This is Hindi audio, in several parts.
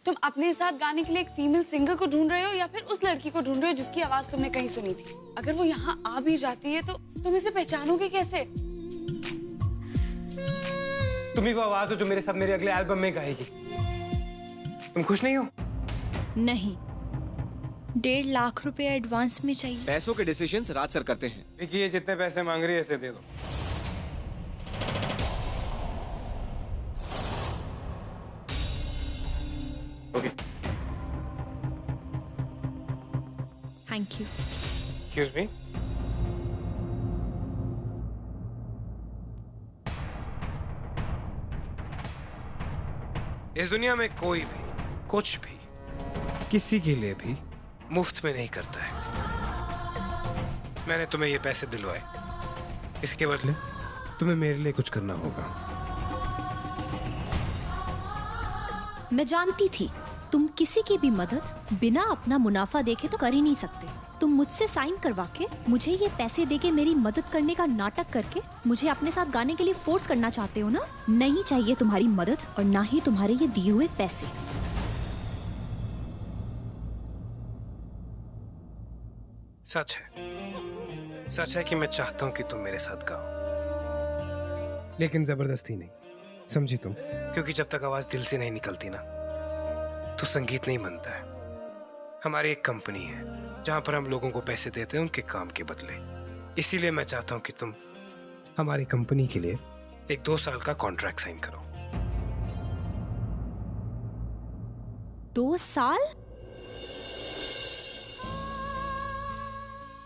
तुम अपने साथ गाने के लिए एक फीमेल सिंगर को ढूंढ रहे हो या फिर उस लड़की को ढूंढ रहे हो जिसकी आवाज तुमने कहीं सुनी थी? अगर वो यहाँ आ भी जाती है तो तुम इसे पहचानोगे कैसे? तुम ही वो आवाज हो जो मेरे साथ मेरे अगले एल्बम में गाएगी। तुम खुश नहीं हो? नहीं, 1.5 लाख रुपए एडवांस में चाहिए। पैसों के डिसीजंस राज सर करते हैं। देखिए, जितने पैसे मांग रही है इसे दे दो। Okay. Thank you. Excuse me. इस दुनिया में कोई भी कुछ भी किसी के लिए भी मुफ्त में नहीं करता है। मैंने तुम्हें ये पैसे दिलवाए, इसके बदले तुम्हें मेरे लिए कुछ करना होगा। मैं जानती थी तुम किसी की भी मदद बिना अपना मुनाफा देखे तो कर ही नहीं सकते। तुम मुझसे साइन करवा के मुझे ये पैसे देके मेरी मदद करने का नाटक करके मुझे अपने साथ गाने के लिए फोर्स करना चाहते हो ना? नहीं चाहिए तुम्हारी मदद और ना ही तुम्हारे ये दिए हुए पैसे। सच है, सच है कि मैं चाहता हूं कि तुम मेरे साथ गाओ, लेकिन जबरदस्ती नहीं, समझी तुम? क्योंकि जब तक आवाज दिल से नहीं निकलती ना तो संगीत नहीं बनता है। हमारी एक कंपनी है जहां पर हम लोगों को पैसे देते हैं उनके काम के बदले। इसीलिए मैं चाहता हूं कि तुम हमारी कंपनी के लिए एक 2 साल का कॉन्ट्रैक्ट साइन करो। 2 साल?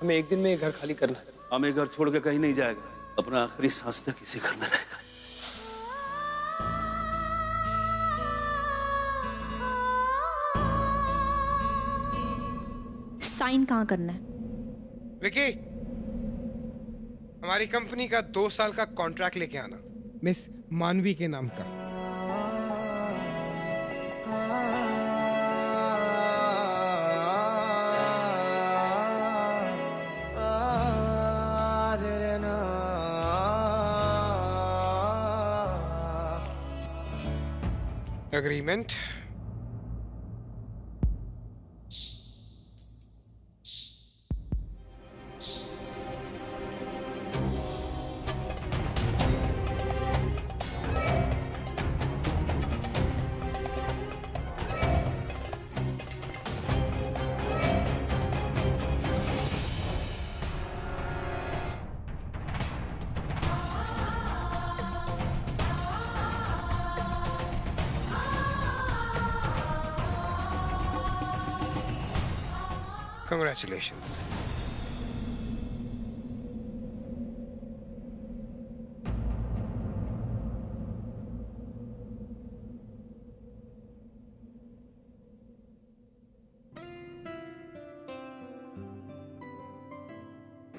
हमें एक दिन में ये घर खाली करना है। हमें घर छोड़ के कहीं नहीं जाएगा, अपना आखिरी सांस तक इसी घर में रहेगा। साइन कहाँ करना है? विकी, हमारी कंपनी का 2 साल का कॉन्ट्रैक्ट लेके आना, मिस मानवी के नाम का। एग्रीमेंट। Congratulations.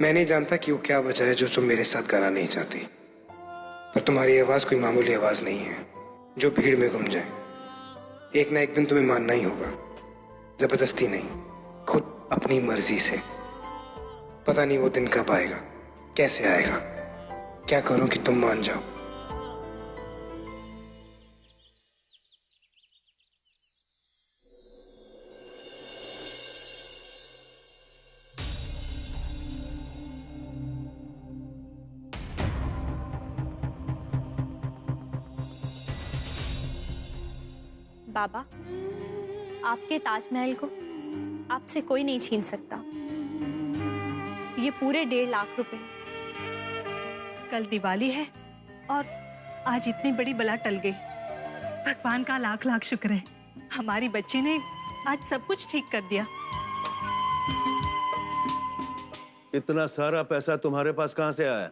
मैं नहीं जानता कि वो क्या वजह है जो तुम मेरे साथ गाना नहीं चाहती, पर तुम्हारी आवाज कोई मामूली आवाज नहीं है जो भीड़ में गुम जाए। एक ना एक दिन तुम्हें मानना ही होगा, जबरदस्ती नहीं, खुद अपनी मर्जी से। पता नहीं वो दिन कब आएगा, कैसे आएगा, क्या करूं कि तुम मान जाओ। बाबा, आपके ताजमहल को आपसे कोई नहीं छीन सकता। ये पूरे 1.5 लाख रुपए। कल दिवाली है और आज इतनी बड़ी बला टल गई। भगवान का लाख लाख शुक्र है, हमारी बच्ची ने आज सब कुछ ठीक कर दिया। इतना सारा पैसा तुम्हारे पास कहां से आया?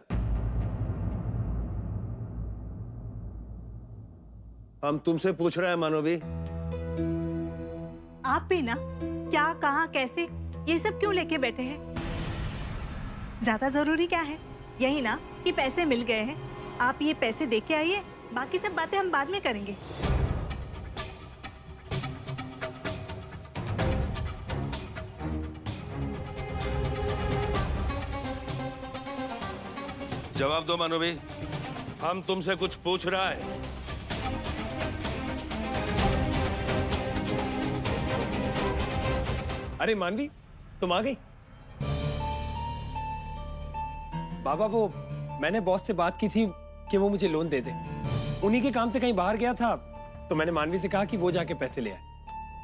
हम तुमसे पूछ रहे हैं मानवी। आप भी ना, क्या, कहां, कैसे, ये सब क्यों लेके बैठे हैं? ज्यादा जरूरी क्या है? यही ना कि पैसे मिल गए हैं, आप ये पैसे दे के आइए, बाकी सब बातें हम बाद में करेंगे। जवाब दो मानवी, हम तुमसे कुछ पूछ रहा है। अरे मानवी, तुम आ गई? बाबा, वो मैंने बॉस से बात की थी कि वो मुझे लोन दे दे। उन्हीं के काम से कहीं बाहर गया था, तो मैंने मानवी से कहा कि वो जाके पैसे ले आए।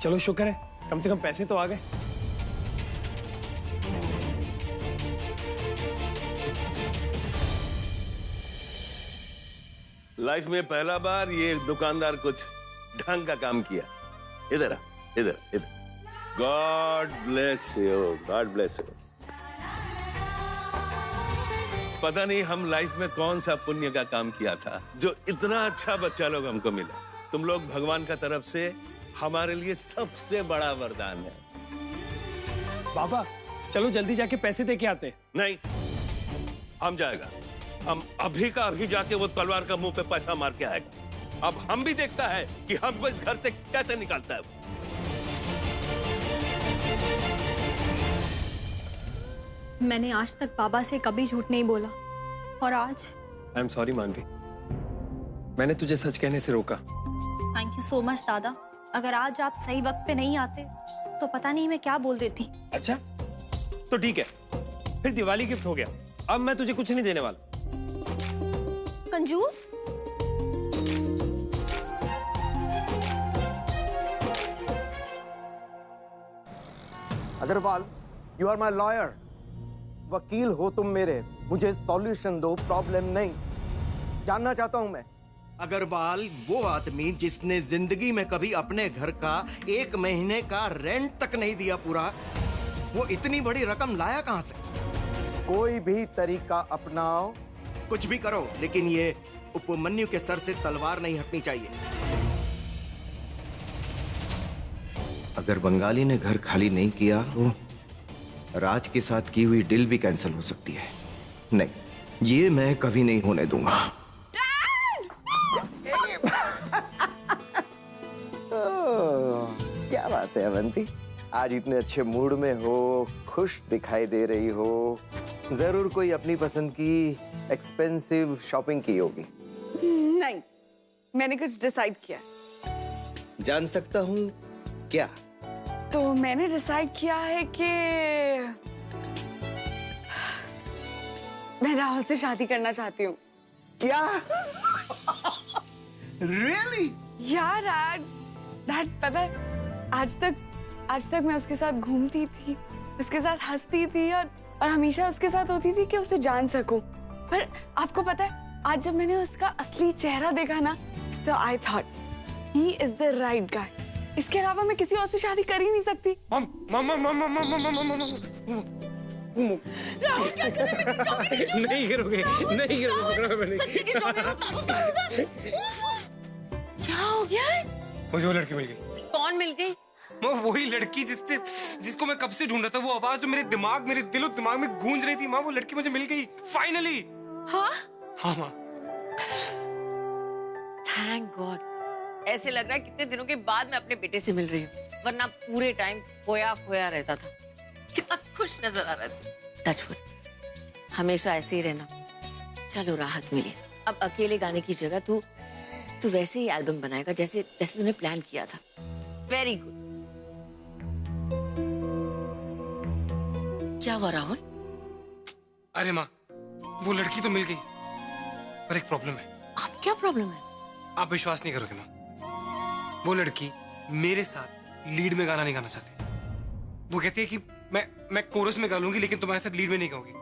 चलो शुक्र है, कम से कम पैसे तो आ गए। लाइफ में पहला बार ये दुकानदार कुछ ढंग का काम किया। इधर आ, इधर इधर। God bless you, God bless you. पता नहीं हम लाइफ में कौन सा पुण्य का काम किया था जो इतना अच्छा बच्चा लोग हमको मिला। तुम लोग भगवान का तरफ से हमारे लिए सबसे बड़ा वरदान है। बाबा चलो जल्दी जाके पैसे दे के आते हैं। नहीं, हम जाएगा। हम अभी का अभी जाके वो तलवार का मुंह पे पैसा मार के आएगा। अब हम भी देखता है कि हमको इस घर से कैसे निकालता है। मैंने आज तक बाबा से कभी झूठ नहीं बोला, और आज आई एम सॉरी मानवी, मैंने तुझे सच कहने से रोका। थैंक यू सो मच दादा। अगर आज आप सही वक्त पे नहीं आते तो पता नहीं मैं क्या बोल देती। अच्छा तो ठीक है, फिर दिवाली गिफ्ट हो गया। अब मैं तुझे कुछ नहीं देने वाला। कंजूस। Agarwal, you are my lawyer. वकील हो तुम मेरे, मुझे सॉल्यूशन दो, प्रॉब्लम नहीं। जानना चाहता हूं मैं। अग्रवाल वो आदमी जिसने जिंदगी में कभी अपने घर का 1 महीने का रेंट तक नहीं दिया पूरा, वो इतनी बड़ी रकम लाया कहां से? कोई भी तरीका अपनाओ। कुछ भी करो, लेकिन ये उपमन्यु के सर से तलवार नहीं हटनी चाहिए। अगर बंगाली ने घर खाली नहीं किया तो राज के साथ की हुई डील भी कैंसिल हो सकती है। नहीं, ये मैं कभी नहीं होने दूंगा। क्या बात है अवंती, आज इतने अच्छे मूड में हो, खुश दिखाई दे रही हो। जरूर कोई अपनी पसंद की एक्सपेंसिव शॉपिंग की होगी। नहीं, मैंने कुछ डिसाइड किया। जान सकता हूँ क्या? तो मैंने डिसाइड किया है कि मैं राहुल से शादी करना चाहती हूँ। क्या? Really? यार डैड पता है, आज तक मैं उसके साथ घूमती थी, उसके साथ हंसती थी और हमेशा उसके साथ होती थी कि उसे जान सकूं। पर आपको पता है, आज जब मैंने उसका असली चेहरा देखा ना, तो I thought he is the right guy. इसके अलावा मैं किसी और से शादी कर ही नहीं सकती। राहुल क्या कर रहे हो? नहीं गिरोगे, नहीं गिरोगे। सच्ची की क्या हो गया है? मुझे वो लड़की मिल गई। कौन मिल गई? वो वही लड़की जिसको मैं कब से ढूंढ रहा था। वो आवाज जो मेरे दिलो दिमाग में गूंज रही थी माँ, वो लड़की मुझे मिल गई फाइनली। हाँ? हाँ माँ। Thank God. ऐसे लग रहा है कितने दिनों के बाद मैं अपने बेटे से मिल रही हूँ, वरना पूरे टाइम खोया खोया रहता था। कितना खुश नजर आ रहा था। टचवुड, हमेशा ऐसे ही रहना। चलो राहत मिली। अब अकेले गाने की जगह तू वैसे ही एल्बम बनाएगा जैसे तूने प्लान किया था। Very good. क्या हुआ राहुल? अरे माँ, वो लड़की तो मिल गई, पर एक प्रॉब्लम है। आप क्या प्रॉब्लम है? आप विश्वास नहीं करोगे माँ, वो लड़की मेरे साथ लीड में गाना नहीं गाना चाहती। वो कहती है कि मैं कोरस में गा लूंगी, लेकिन तुम्हारे साथ लीड में नहीं गाऊंगी।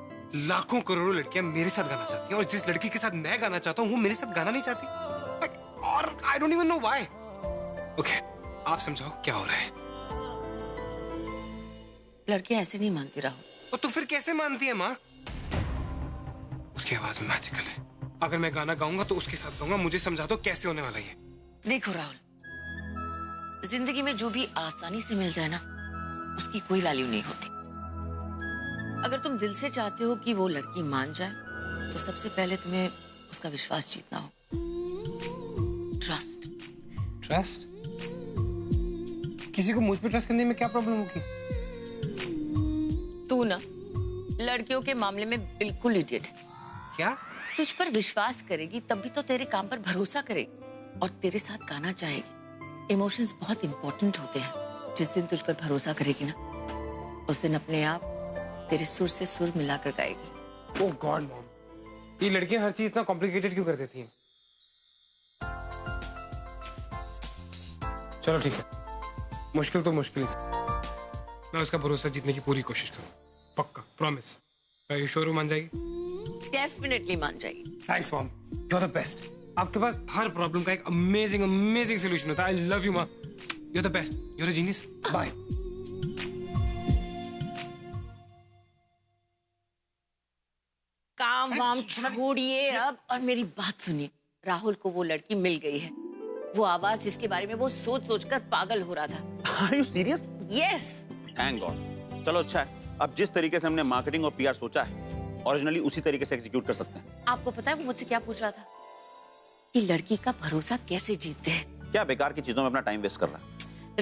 लाखों करोड़ों लड़कियां मेरे साथ गाना चाहती हैं, और जिस लड़की के साथ मैं गाना चाहता हूँ वो मेरे साथ गाना नहीं चाहती। और I don't even know why. Okay, आप समझाओ क्या हो रहा है। लड़कियां ऐसे नहीं मानती राहुल। तो फिर कैसे मानती है माँ? उसकी आवाज में मैजिकल है। अगर मैं गाना गाऊंगा तो उसके साथ गाऊंगा। मुझे समझा दो कैसे होने वाला है। देखो राहुल, जिंदगी में जो भी आसानी से मिल जाए ना, उसकी कोई वैल्यू नहीं होती। अगर तुम दिल से चाहते हो कि वो लड़की मान जाए, तो सबसे पहले तुम्हें उसका विश्वास जीतना हो। ट्रस्ट। ट्रस्ट? किसी को मुझ पे ट्रस्ट करने में क्या प्रॉब्लम होगी? तू ना लड़कियों के मामले में बिल्कुल इडियट है। क्या? तुझ पर विश्वास करेगी तभी तो तेरे काम पर भरोसा करेगी और तेरे साथ गाना चाहेगी। इमोशंस बहुत इंपॉर्टेंट होते हैं। जिस दिन तुझ पर भरोसा करेगी ना, उस दिन अपने आप तेरे सुर से सुर मिलाकर गाएगी। ओह गॉड मॉम, ये लड़कियां हर चीज इतना कॉम्प्लिकेटेड क्यों कर देती हैं? चलो ठीक है, मुश्किल तो मुश्किल ही। मैं उसका भरोसा जीतने की पूरी कोशिश करूँ, पक्का, प्रॉमिस। यू श्योर मान जाएगी? डेफिनेटली मान जाएगी। Thanks mom, you are the best. आपके पास हर प्रॉब्लम का एक अमेजिंग अमेजिंग सॉल्यूशन होता है। आई लव यू माँ, you are the best, you are a genius. Bye. काम वाम छोड़िए अब और मेरी बात सुनिए। राहुल को वो लड़की मिल गई है, वो आवाज जिसके बारे में वो सोच सोच कर पागल हो रहा था। Are you serious? Yes. Thank God. चलो अच्छा है, अब जिस तरीके से हमने मार्केटिंग और पीआर सोचा है, ओरिजिनली उसी तरीके से एग्जीक्यूट कर सकते हैं। आपको पता है वो मुझसे क्या पूछ रहा था? कि लड़की का भरोसा कैसे जीतते हैं। क्या बेकार की चीजों में अपना टाइम वेस्ट कर रहा है?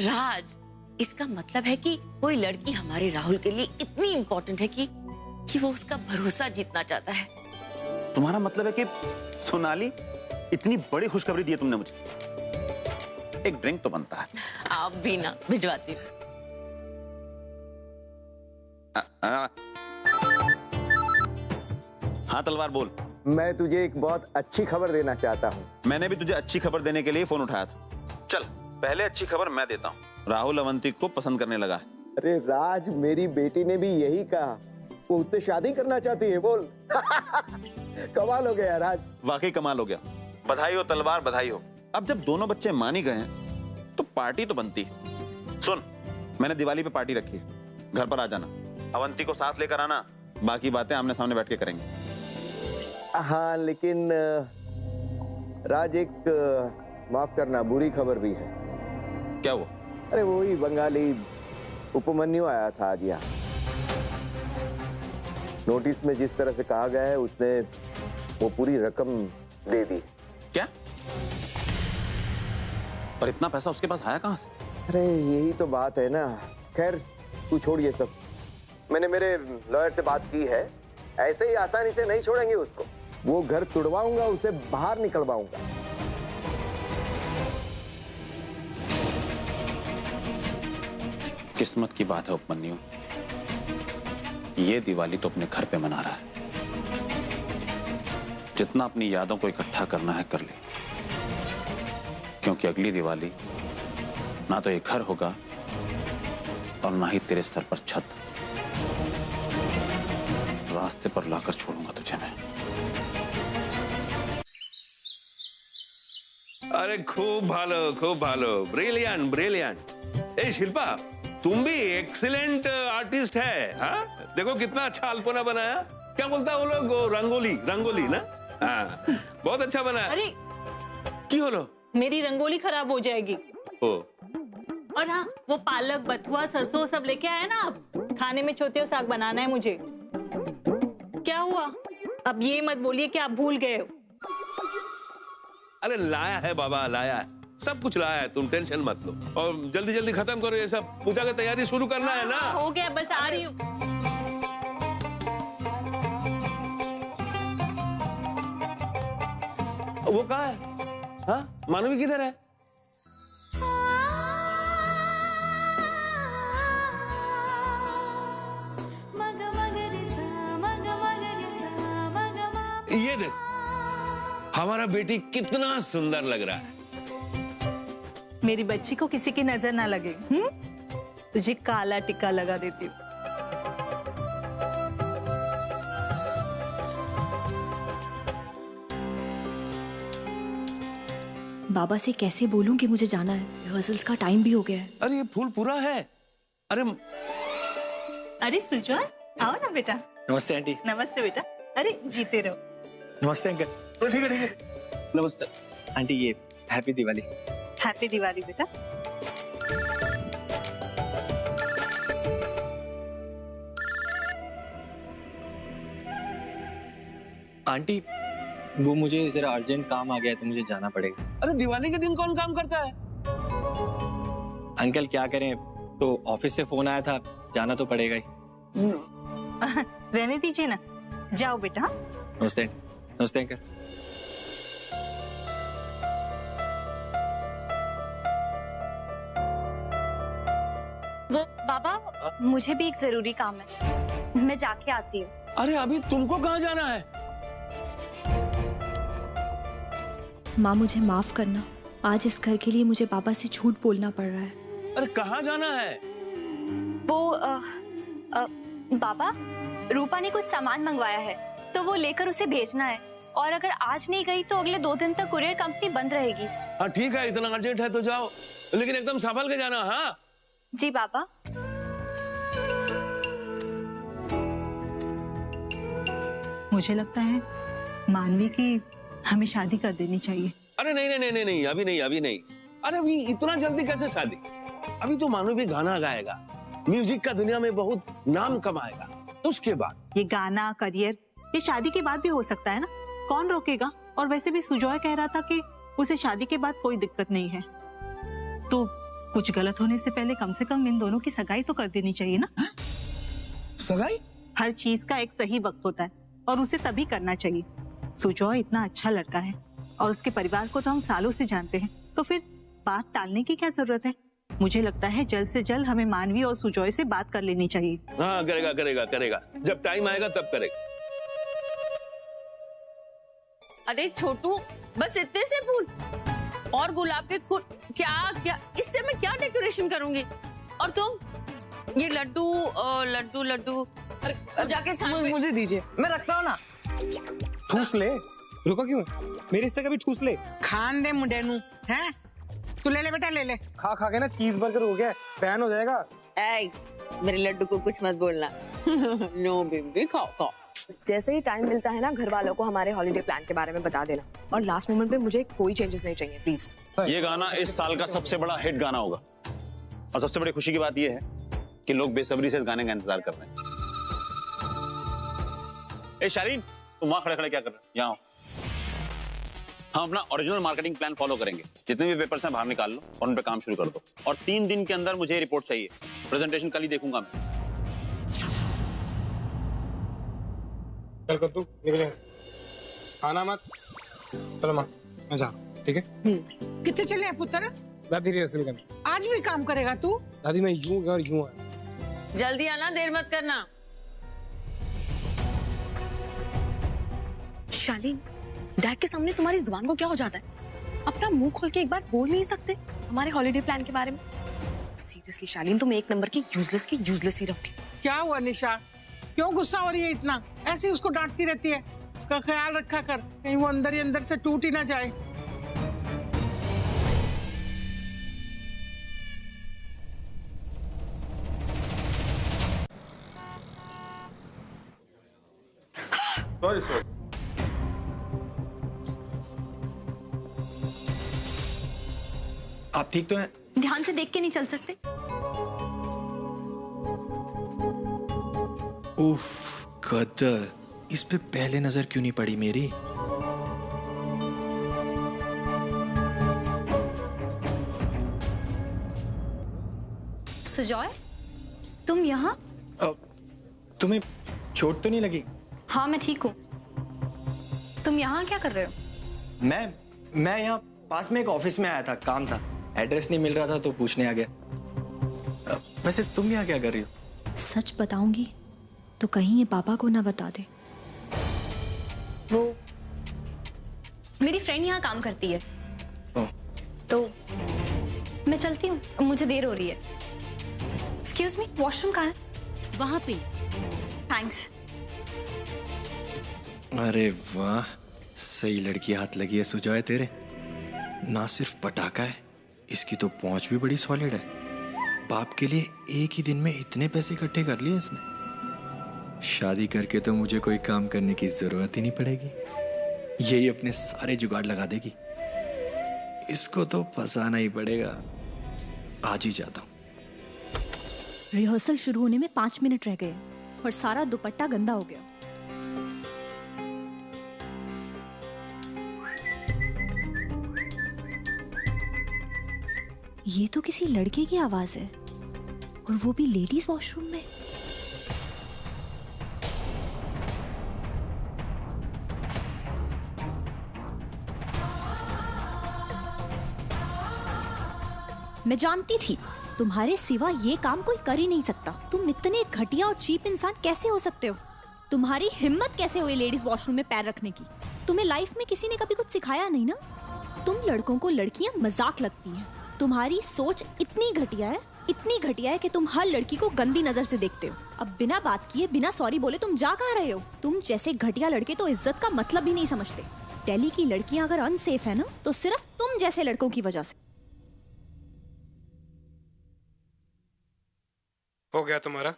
राज, इसका मतलब है कि कोई लड़की हमारे राहुल के लिए इतनी इम्पोर्टेंट है कि वो उसका भरोसा जीतना चाहता है। तुम्हारा मतलब है कि सोनाली, इतनी बड़ी खुशखबरी दी है तुमने मुझे, एक ड्रिंक तो बनता है। आप भी ना, भिजवाती हूँ। हाँ तलवार बोल। मैं तुझे एक बहुत अच्छी खबर देना चाहता हूँ। मैंने भी तुझे अच्छी खबर देने के लिए फोन उठाया था। चल पहले अच्छी खबर मैं देता हूँ, राहुल अवंती को पसंद करने लगा है। अरे राज, मेरी बेटी ने भी यही कहा, वो उससे शादी करना चाहती है। बोल। कमाल हो गया राज। वाकई कमाल हो गया, बधाई हो तलवार, बधाई हो। अब जब दोनों बच्चे मान ही गए हैं तो पार्टी तो बनती है। सुन, मैंने दिवाली पे पार्टी रखी है, घर पर आ जाना, अवंती को साथ लेकर आना, बाकी बातें आमने सामने बैठ के करेंगे। हाँ लेकिन राज, एक माफ करना, बुरी खबर भी है। क्या हुआ? अरे वही बंगाली उपमन्यु आया था आज यहाँ। नोटिस में जिस तरह से कहा गया है, उसने वो पूरी रकम दे दी। क्या? पर इतना पैसा उसके पास आया कहां से? अरे यही तो बात है ना। खैर तू छोड़ ये सब, मैंने मेरे लॉयर से बात की है, ऐसे ही आसानी से नहीं छोड़ेंगे उसको। वो घर तुड़वाऊंगा, उसे बाहर निकलवाऊंगा। किस्मत की बात है उपमन्यु, ये दिवाली तो अपने घर पे मना रहा है। जितना अपनी यादों को इकट्ठा करना है कर ले, क्योंकि अगली दिवाली ना तो ये घर होगा और ना ही तेरे सर पर छत। रास्ते पर लाकर छोड़ूंगा तुझे मैं। अरे खूब भालो, ब्रिलियंट ब्रिलियंट। ए शिल्पा, तुम भी एक्सीलेंट आर्टिस्ट है। हाँ देखो कितना अच्छा अल्पना बनाया। क्या बोलता है वो लोग, रंगोली ना? हाँ बहुत अच्छा बनाया। अरे की हो लो, मेरी रंगोली खराब हो जाएगी। ओ और हाँ, वो पालक, बथुआ, सरसों सब लेके आए ना, आप खाने में छोते साग बनाना है मुझे। क्या हुआ? अब ये मत बोलिए कि आप भूल गए हो। अरे लाया है बाबा, लाया है, सब कुछ लाया है, तुम टेंशन मत लो। और जल्दी जल्दी खत्म करो ये सब, पूजा की तैयारी शुरू करना है ना। हो गया, बस आ रही हूँ। वो कहाँ है? हाँ मानवी किधर है? ये देख, हमारा बेटी कितना सुंदर लग रहा है। मेरी बच्ची को किसी की नजर ना लगे। तुझे काला टिक्का लगा देती हूँ। बाबा से कैसे बोलूं कि मुझे जाना है, रिहर्सल्स का टाइम भी हो गया है। अरे ये फूल पूरा है। अरे सुजवान, आओ ना बेटा। नमस्ते आंटी। नमस्ते बेटा। अरे जीते रहो। नमस्ते अंकल। ठीक है ठीक है। नमस्ते आंटी, ये हैप्पी दिवाली। हैप्पी दिवाली बेटा। आंटी, वो मुझे जरा अर्जेंट काम आ गया है तो मुझे जाना पड़ेगा। अरे दिवाली के दिन कौन काम करता है? अंकल क्या करें, तो ऑफिस से फोन आया था, जाना तो पड़ेगा ही। रहने दीजिए ना, जाओ बेटा। नमस्ते। नमस्ते अंकल। वो बाबा, मुझे भी एक जरूरी काम है, मैं जाके आती हूँ। अरे अभी तुमको कहाँ जाना है? माँ मुझे माफ करना, आज इस घर के लिए मुझे बाबा से झूठ बोलना पड़ रहा है। अरे कहाँ जाना है? वो बाबा, रूपा ने कुछ सामान मंगवाया है तो वो लेकर उसे भेजना है, और अगर आज नहीं गई तो अगले 2 दिन तक कुरियर कंपनी बंद रहेगी। हाँ ठीक है, इतना अर्जेंट है तो जाओ, लेकिन एकदम संभल के जाना। हाँ जी बाबा। मुझे लगता है मानवी की हमें शादी कर देनी चाहिए। अरे नहीं नहीं नहीं नहीं, अभी नहीं, अभी नहीं। अरे अभी इतना जल्दी कैसे शादी? अभी तो मानो भी गाना गाएगा, म्यूजिक का दुनिया में बहुत नाम कमाएगा, उसके बाद ये गाना करियर ये शादी के बाद भी हो सकता है ना, कौन रोकेगा? और वैसे भी सुजॉय कह रहा था कि उसे शादी के बाद कोई दिक्कत नहीं है, तो कुछ गलत होने से पहले कम से कम इन दोनों की सगाई तो कर देनी चाहिए ना। सगाई? हर चीज का एक सही वक्त होता है और उसे तभी करना चाहिए। सुजॉय इतना अच्छा लड़का है और उसके परिवार को तो हम सालों से जानते हैं, तो फिर बात टालने की क्या जरूरत है? मुझे लगता है जल्द से जल्द हमें मानवी और सुजॉय से बात कर लेनी चाहिए। हाँ करेगा करेगा करेगा, जब टाइम आएगा तब करेगा। अरे छोटू, बस इतने से फूल और गुलाब के फूल, क्या क्या इससे मैं क्या डेकोरेशन करूंगी? और तुम ये लड्डू लड्डू लड्डू जाके मुझे दीजिए, मैं रखता हूँ ना। ठूस ले, रुको क्यों? मेरे हिस्से का भी ठूस ले। खान दे मुंडे नू, हैं? तू ले ले बेटा, ले ले। खा खा के ना चीज बर्गर हो गया, बैन हो जाएगा। ऐ, मेरे लड्डू को कुछ मत बोलना। नो बेबी, खाओ खाओ। जैसे ही टाइम मिलता है ना, घर वालों को हमारे हॉलिडे प्लान के बारे में बता देना, और लास्ट मोमेंट पे मुझे कोई चेंजेस नहीं चाहिए प्लीज। ये गाना इस साल का सबसे बड़ा हिट गाना होगा, और सबसे बड़ी खुशी की बात यह है कि लोग बेसब्री से इस गाने का इंतजार कर रहे हैं। ए शालीन, तुम वहां खड़े खड़े क्या कर रहे हो? यहाँ आओ। हम अपना ओरिजिनल मार्केटिंग प्लान फॉलो करेंगे। जितने भी पेपर्स हैं बाहर निकाल लो और उन पे काम शुरू कर दो, और 3 दिन के अंदर मुझे रिपोर्ट चाहिए। प्रेजेंटेशन कल ही देखूंगा मैं। चल कद्दू निकले, खाना मत। चलो माँ, मैं जा रहा हूँ, ठीक है? कितने चले हैं पुत्र? दादी रिहर्सल करना। आज भी काम करेगा तू? दादी मैं यूं गया और यूं आया। जल्दी आना, देर मत करना। शालीन, डैड के सामने तुम्हारी जुबान को क्या हो जाता है? अपना मुंह खोल के एक बार बोल नहीं सकते हमारे हॉलिडे प्लान के बारे में? सीरियसली शालीन, तुम एक नंबर की यूजलेस ही रहोगे। क्या हुआ निशा, क्यों गुस्सा हो रही है इतना? ऐसे ही उसको डांटती रहती है, उसका ख्याल रखा कर, कहीं वो अंदर ही अंदर से टूट ही ना जाए। सॉरी। आप ठीक तो हैं? ध्यान से देख के नहीं चल सकते? उफ, कदर, इस पे पहले नजर क्यों नहीं पड़ी मेरी? सुजॉय, तुम यहाँ? तुम्हें चोट तो नहीं लगी? हाँ मैं ठीक हूँ। तुम यहाँ क्या कर रहे हो? मैं यहाँ पास में एक ऑफिस में आया था, काम था, एड्रेस नहीं मिल रहा था तो पूछने आ गया। वैसे तुम यहाँ क्या कर रही हो? सच बताऊंगी तो कहीं ये बाबा को ना बता दे। वो मेरी फ्रेंड यहाँ काम करती है। तो मैं चलती हूँ, मुझे देर हो रही है। एक्सक्यूज मी, वॉशरूम कहाँ है? वहां पे। थैंक्स। अरे वाह, सही लड़की हाथ लगी है सुजॉय तेरे। ना सिर्फ पटाखा है, इसकी तो पहुंच भी बड़ी सॉलिड है। बाप के लिए एक ही दिन में इतने पैसे इकट्ठे कर लिए इसने। शादी करके तो मुझे कोई काम करने की जरूरत ही नहीं पड़ेगी, यही अपने सारे जुगाड़ लगा देगी। इसको तो फंसाना ही पड़ेगा। आज ही जाता हूँ। रिहर्सल शुरू होने में 5 मिनट रह गए और सारा दुपट्टा गंदा हो गया। ये तो किसी लड़के की आवाज है, और वो भी लेडीज वॉशरूम में। मैं जानती थी तुम्हारे सिवा ये काम कोई कर ही नहीं सकता। तुम इतने घटिया और चीप इंसान कैसे हो सकते हो? तुम्हारी हिम्मत कैसे हुई लेडीज वॉशरूम में पैर रखने की? तुम्हें लाइफ में किसी ने कभी कुछ सिखाया नहीं ना। तुम लड़कों को लड़कियां मजाक लगती हैं। तुम्हारी सोच इतनी घटिया है कि तुम हर लड़की को गंदी नजर से देखते हो। अब बिना बात किए, बिना सॉरी बोले तुम जा कहाँ रहे हो? तुम जैसे घटिया लड़के तो इज्जत का मतलब भी नहीं समझते। दिल्ली की लड़कियां अगर अनसेफ है ना, तो सिर्फ तुम जैसे लड़कों की वजह से। हो गया तुम्हारा?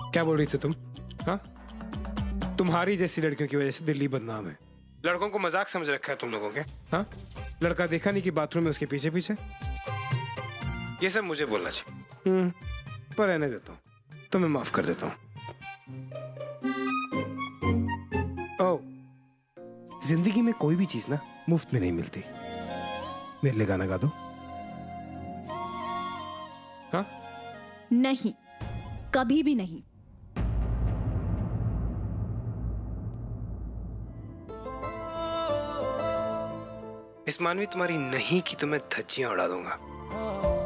क्या बोल रही थी तुम? हाँ, तुम्हारी जैसी लड़कियों की वजह से दिल्ली बदनाम है। लड़कों को मजाक समझ रखा है तुम लोगों के। हाँ, लड़का देखा नहीं कि बाथरूम में उसके पीछे पीछे। ये सब मुझे बोलना चाहिए। पर रहने देता हूँ, तुम्हें माफ कर देता हूँ। ओ, जिंदगी में कोई भी चीज ना मुफ्त में नहीं मिलती। मेरे लिए गाना गा दो। हाँ? नहीं, कभी भी नहीं। इस मानवी तुम्हारी नहीं की तो मैं धज्जियां उड़ा दूंगा।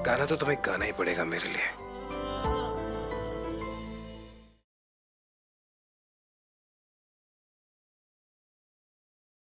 गाना तो तुम्हें गाना ही पड़ेगा मेरे लिए।